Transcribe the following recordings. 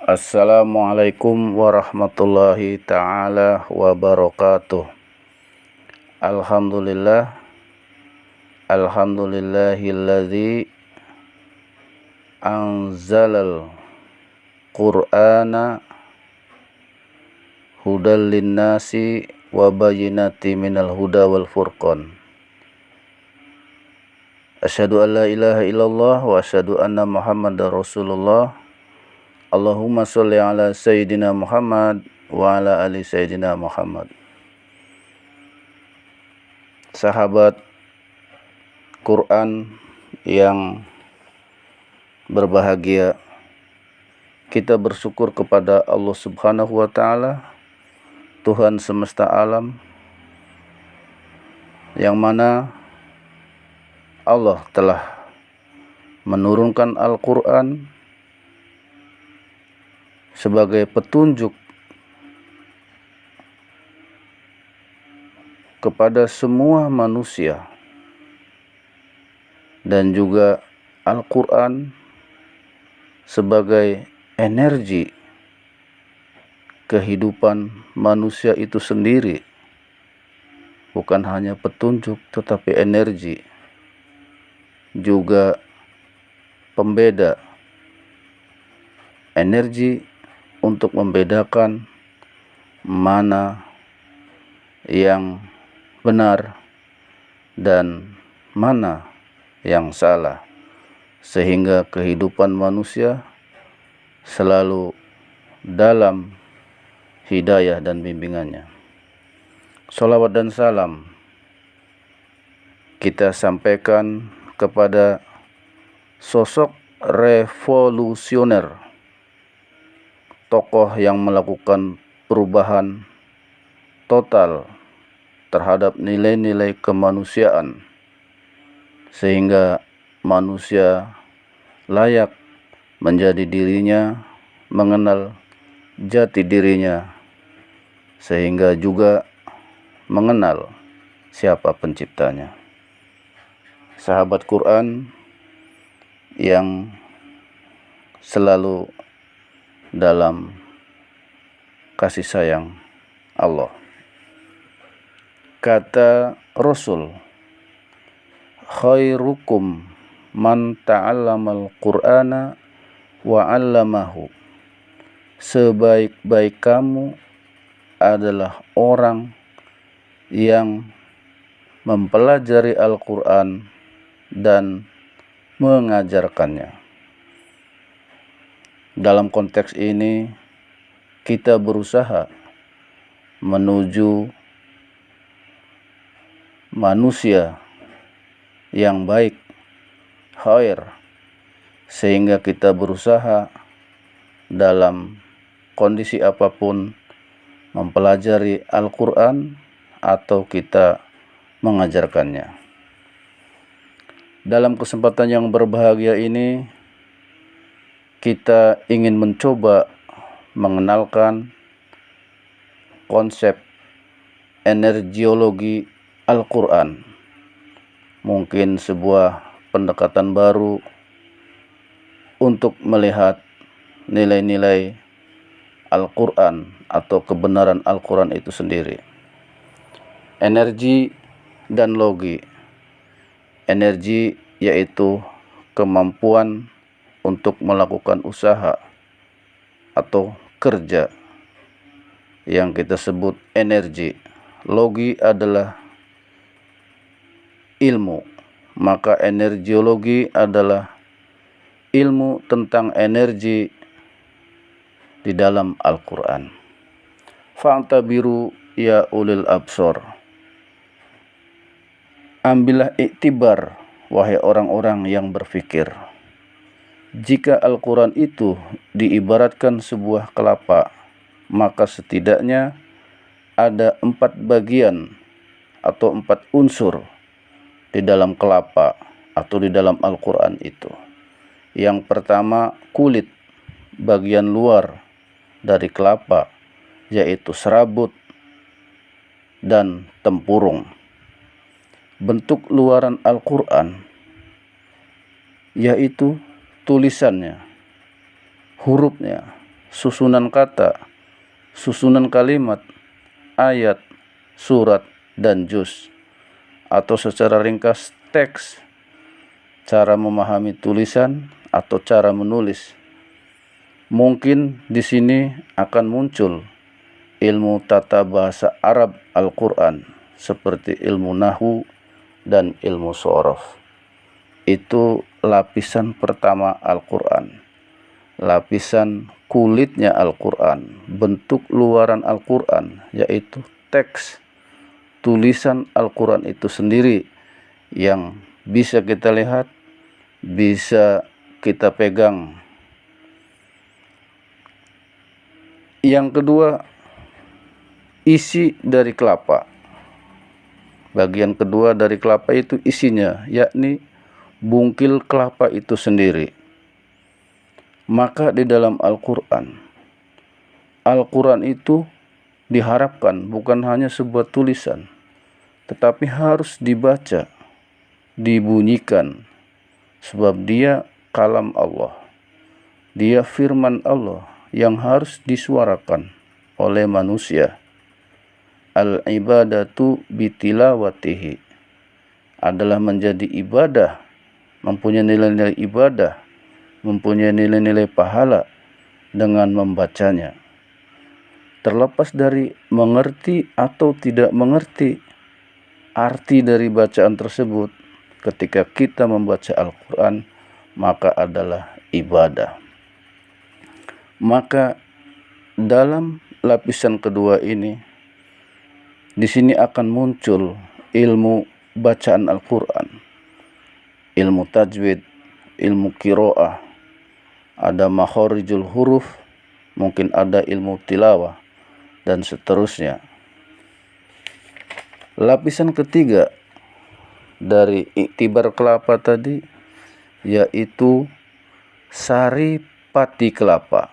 Assalamualaikum warahmatullahi ta'ala wabarakatuh. Alhamdulillah. Alhamdulillahilladzi anzalal qur'ana hudal linnasi wa bayyinati minal huda wal furqan. Asyhadu an la ilaha illallah wa asyhadu anna muhammadar rasulullah. Allahumma sholli ala sayyidina Muhammad wa ala ali sayyidina Muhammad. Sahabat Quran yang berbahagia, kita bersyukur kepada Allah Subhanahu wa taala, Tuhan semesta alam, yang mana Allah telah menurunkan Al-Quran sebagai petunjuk kepada semua manusia, dan juga Al-Quran sebagai energi kehidupan manusia itu sendiri, bukan hanya petunjuk tetapi energi, juga pembeda, energi untuk membedakan mana yang benar dan mana yang salah, sehingga kehidupan manusia selalu dalam hidayah dan bimbingannya. Sholawat dan salam kita sampaikan kepada sosok revolusioner, tokoh yang melakukan perubahan total terhadap nilai-nilai kemanusiaan, sehingga manusia layak menjadi dirinya, mengenal jati dirinya, sehingga juga mengenal siapa penciptanya. Sahabat Quran yang selalu dalam kasih sayang Allah. Kata Rasul, khairukum man ta'allamal Qur'ana wa 'allamahu. Sebaik-baik kamu adalah orang yang mempelajari Al-Quran dan mengajarkannya. Dalam konteks ini, kita berusaha menuju manusia yang baik, khair, sehingga kita berusaha dalam kondisi apapun mempelajari Al-Quran atau kita mengajarkannya. Dalam kesempatan yang berbahagia ini, kita ingin mencoba mengenalkan konsep energiologi Al-Quran. Mungkin sebuah pendekatan baru untuk melihat nilai-nilai Al-Quran atau kebenaran Al-Quran itu sendiri. Energi dan logi. Energi yaitu kemampuan untuk melakukan usaha atau kerja yang kita sebut energi. Logi adalah ilmu, maka energiologi adalah ilmu tentang energi di dalam Al-Quran. Fa'tabiru ya ulil absor. Ambillah iktibar, wahai orang-orang yang berfikir. Jika Al-Quran itu diibaratkan sebuah kelapa, maka setidaknya ada 4 bagian atau 4 unsur di dalam kelapa atau di dalam Al-Quran itu. Yang pertama, kulit, bagian luar dari kelapa, yaitu serabut dan tempurung. Bentuk luaran Al-Quran yaitu tulisannya, hurufnya, susunan kata, susunan kalimat, ayat, surat, dan juz, atau secara ringkas teks, cara memahami tulisan atau cara menulis. Mungkin di sini akan muncul ilmu tata bahasa Arab Al-Quran seperti ilmu nahu dan ilmu shorof. Itu lapisan pertama Al-Quran, lapisan kulitnya Al-Quran, bentuk luaran Al-Quran, yaitu teks tulisan Al-Quran itu sendiri yang bisa kita lihat, bisa kita pegang. Yang kedua, isi dari kelapa. Bagian kedua dari kelapa itu isinya, yakni bungkil kelapa itu sendiri. Maka di dalam Al-Quran itu diharapkan bukan hanya sebuah tulisan, tetapi harus dibaca, dibunyikan, sebab dia kalam Allah, dia firman Allah yang harus disuarakan oleh manusia. Al-ibadatu bitilawatihi adalah menjadi ibadah, mempunyai nilai-nilai ibadah, mempunyai nilai-nilai pahala dengan membacanya. Terlepas dari mengerti atau tidak mengerti arti dari bacaan tersebut, ketika kita membaca Al-Quran, maka adalah ibadah. Maka dalam lapisan kedua ini, di sini akan muncul ilmu bacaan Al-Quran, ilmu tajwid, ilmu qiraah, ada makhorijul huruf, mungkin ada ilmu tilawah, dan seterusnya. Lapisan ketiga dari iktibar kelapa tadi, yaitu sari pati kelapa.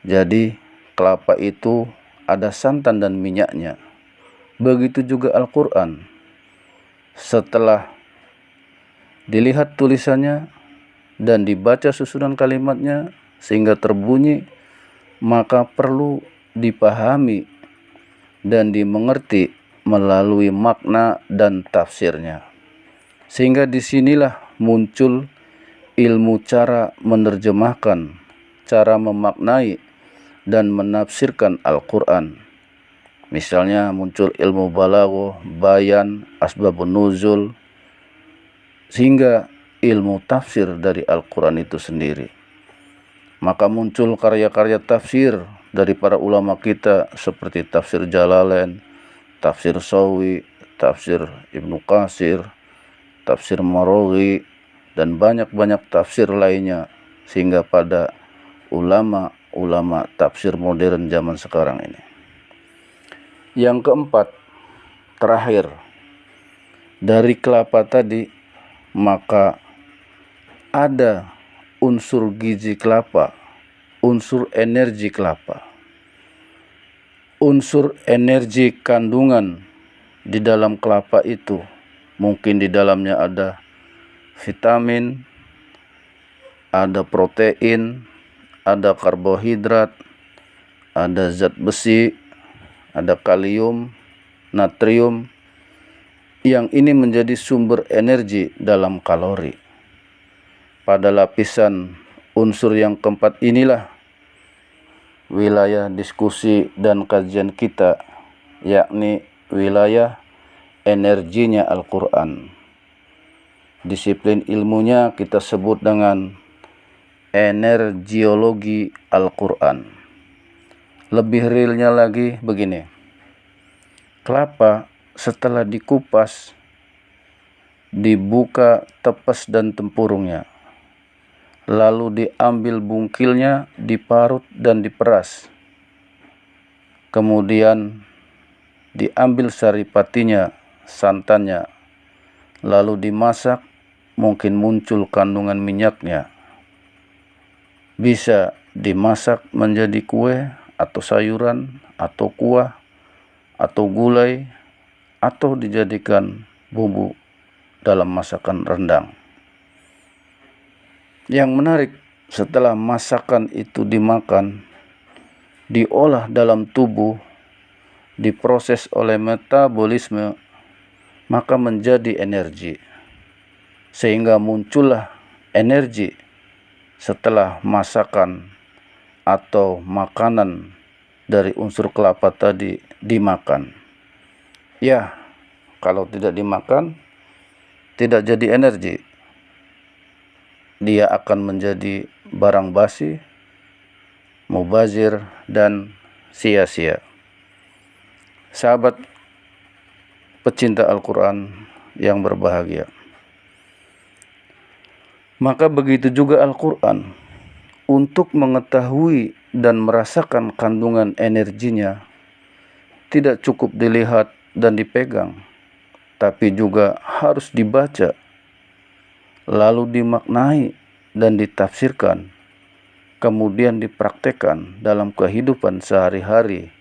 Jadi kelapa itu ada santan dan minyaknya. Begitu juga Al-Quran. Setelah dilihat tulisannya dan dibaca susunan kalimatnya sehingga terbunyi, maka perlu dipahami dan dimengerti melalui makna dan tafsirnya. Sehingga disinilah muncul ilmu cara menerjemahkan, cara memaknai dan menafsirkan Al-Quran. Misalnya muncul ilmu balaghah, bayan, asbabun nuzul, sehingga ilmu tafsir dari Al-Quran itu sendiri. Maka muncul karya-karya tafsir dari para ulama kita seperti tafsir Jalalain, tafsir Sawi, tafsir Ibnu Katsir, tafsir Maraghi, dan banyak-banyak tafsir lainnya, sehingga pada ulama tafsir modern zaman sekarang ini. Yang keempat, terakhir, dari kelapa tadi, maka ada unsur gizi kelapa, unsur energi kelapa, unsur energi kandungan di dalam kelapa itu. Mungkin di dalamnya ada vitamin, ada protein, ada karbohidrat, ada zat besi, ada kalium, natrium, yang ini menjadi sumber energi dalam kalori. Pada lapisan unsur yang keempat inilah wilayah diskusi dan kajian kita, yakni wilayah energinya Al-Quran. Disiplin ilmunya kita sebut dengan energiologi Al-Quran. Lebih realnya lagi begini, kelapa setelah dikupas, dibuka tepas dan tempurungnya, lalu diambil bungkilnya, diparut dan diperas, kemudian diambil saripatinya, santannya, lalu dimasak, mungkin muncul kandungan minyaknya. Bisa dimasak menjadi kue atau sayuran atau kuah atau gulai, atau dijadikan bumbu dalam masakan rendang. Yang menarik setelah masakan itu dimakan, diolah dalam tubuh, diproses oleh metabolisme, maka menjadi energi. Sehingga muncullah energi setelah masakan atau makanan dari unsur kelapa tadi dimakan. Ya, kalau tidak dimakan, tidak jadi energi. Dia akan menjadi barang basi, mubazir, dan sia-sia. Sahabat pecinta Al-Quran yang berbahagia, maka begitu juga Al-Quran. Untuk mengetahui dan merasakan kandungan energinya, tidak cukup dilihat dan dipegang, tapi juga harus dibaca, lalu dimaknai dan ditafsirkan, kemudian dipraktekkan dalam kehidupan sehari-hari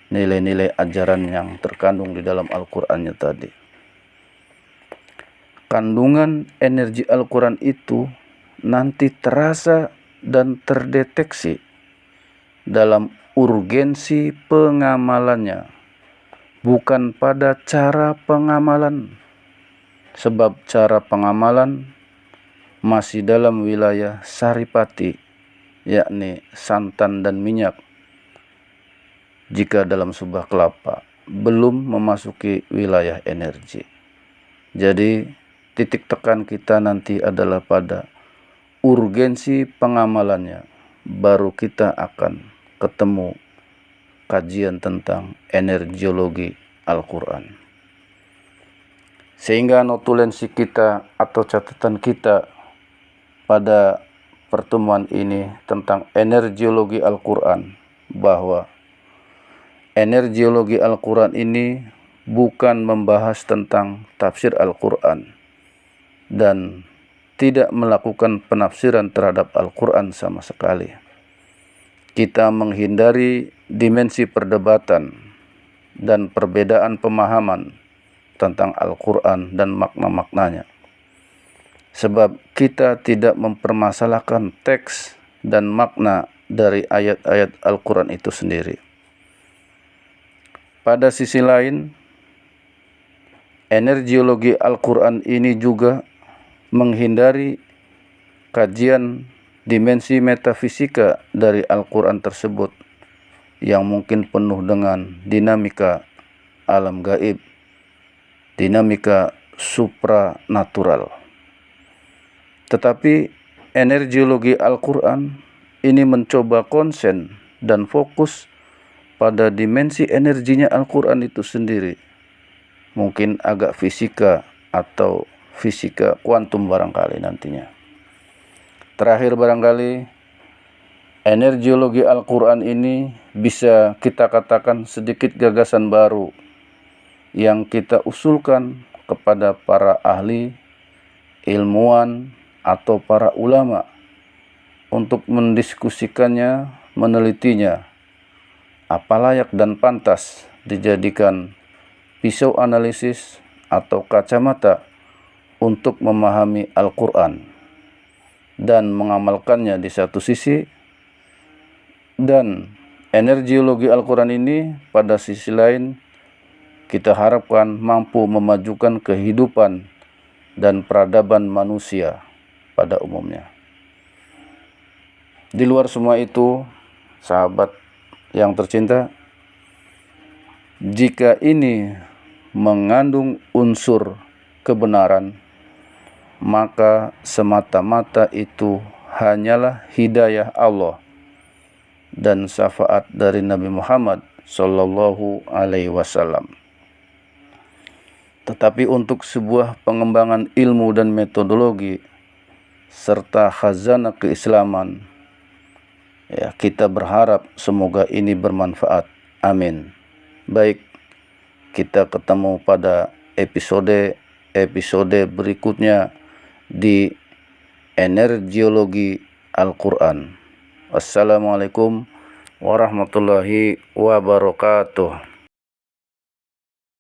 nilai-nilai ajaran yang terkandung di dalam Al-Qur'annya tadi. Kandungan energi Al-Quran itu nanti terasa dan terdeteksi dalam urgensi pengamalannya, bukan pada cara pengamalan, sebab cara pengamalan masih dalam wilayah saripati, yakni santan dan minyak, jika dalam sebuah kelapa, belum memasuki wilayah energi. Jadi titik tekan kita nanti adalah pada urgensi pengamalannya, baru kita akan ketemu kajian tentang energiologi Al-Quran. Sehingga notulensi kita atau catatan kita pada pertemuan ini tentang energiologi Al-Quran, bahwa energiologi Al-Quran ini bukan membahas tentang tafsir Al-Quran dan tidak melakukan penafsiran terhadap Al-Quran sama sekali. Kita menghindari dimensi perdebatan dan perbedaan pemahaman tentang Al-Quran dan makna-maknanya. Sebab kita tidak mempermasalahkan teks dan makna dari ayat-ayat Al-Quran itu sendiri. Pada sisi lain, energiologi Al-Quran ini juga menghindari kajian dimensi metafisika dari Al-Quran tersebut yang mungkin penuh dengan dinamika alam gaib, dinamika supranatural. Tetapi energiologi Al-Quran ini mencoba konsen dan fokus pada dimensi energinya Al-Quran itu sendiri. Mungkin agak fisika atau fisika kuantum barangkali nantinya. Terakhir barangkali, energiologi Al-Quran ini bisa kita katakan sedikit gagasan baru yang kita usulkan kepada para ahli, ilmuwan, atau para ulama untuk mendiskusikannya, menelitinya, apa layak dan pantas dijadikan pisau analisis atau kacamata untuk memahami Al-Quran dan mengamalkannya di satu sisi, dan energiologi Al-Quran ini pada sisi lain kita harapkan mampu memajukan kehidupan dan peradaban manusia pada umumnya. Di luar semua itu, sahabat yang tercinta, jika ini mengandung unsur kebenaran, maka semata-mata itu hanyalah hidayah Allah dan syafaat dari Nabi Muhammad Sallallahu Alaihi Wasallam. Tetapi untuk sebuah pengembangan ilmu dan metodologi serta khazanah keislaman, ya, kita berharap semoga ini bermanfaat. Amin. Baik, kita ketemu pada episode berikutnya di energiologi Al-Quran. Wassalamualaikum warahmatullahi wabarakatuh.